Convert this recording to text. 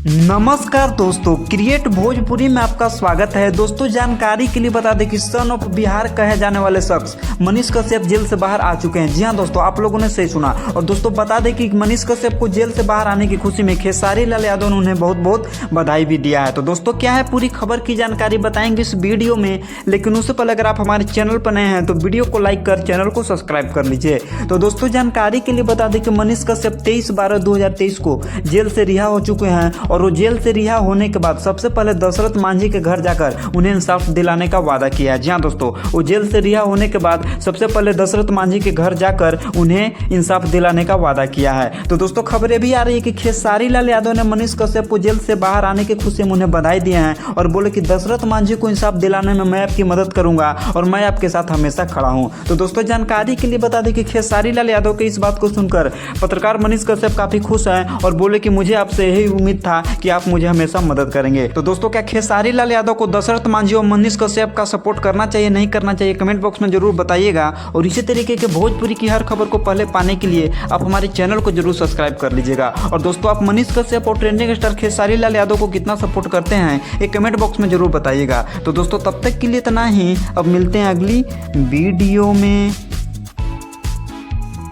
नमस्कार दोस्तों, क्रिएट भोजपुरी में आपका स्वागत है। दोस्तों, जानकारी के लिए बता दें कि सन ऑफ बिहार कहे जाने वाले शख्स मनीष कश्यप जेल से बाहर आ चुके हैं। जी हां दोस्तों, आप लोगों ने सही सुना। और दोस्तों बता दें कि मनीष कश्यप को जेल से बाहर आने की खुशी में खेसारी लाल यादव ने उन्हें बहुत बहुत बधाई भी दिया है। तो दोस्तों क्या है पूरी खबर की जानकारी बताएंगे इस वीडियो में, लेकिन उससे पहले अगर आप हमारे चैनल पर नए हैं तो वीडियो को लाइक कर चैनल को सब्सक्राइब कर लीजिए। तो दोस्तों जानकारी के लिए बता दें कि मनीष कश्यप 23/12/2023 को जेल से रिहा हो चुके हैं और वो जेल से रिहा होने के बाद सबसे पहले दशरथ मांझी के घर जाकर उन्हें इंसाफ दिलाने का वादा किया है। जी हाँ दोस्तों, वो जेल से रिहा होने के बाद सबसे पहले दशरथ मांझी के घर जाकर उन्हें इंसाफ दिलाने का वादा किया है। तो दोस्तों खबरें भी आ रही है कि खेसारी लाल यादव ने मनीष कश्यप को जेल से बाहर आने की खुशी में उन्हें बधाई दिए हैं और बोले कि दशरथ मांझी को इंसाफ दिलाने में मैं आपकी मदद करूंगा और मैं आपके साथ हमेशा खड़ा हूं। तो दोस्तों जानकारी के लिए बता दें कि खेसारी लाल यादव की इस बात को सुनकर पत्रकार मनीष कश्यप काफी खुश हैं और बोले कि मुझे आपसे यही उम्मीद था कि आप मुझे हमेशा मदद करेंगे। तो दोस्तों क्या खेसारी लाल यादव को दशरथ मांझी और मनीष कश्यप का सपोर्ट करना चाहिए नहीं करना चाहिए, कमेंट बॉक्स में जरूर बताइएगा। और इसी तरीके के भोजपुरी की हर खबर को पहले पाने के लिए आप हमारे चैनल को जरूर सब्सक्राइब कर लीजिएगा। और दोस्तों आप मनीष कश्यप और ट्रेंडिंग स्टार खेसारी लाल यादव को कितना सपोर्ट करते हैं एक कमेंट बॉक्स में जरूर बताइएगा। तो दोस्तों तब तक के लिए इतना ही, अब मिलते हैं अगली वीडियो में।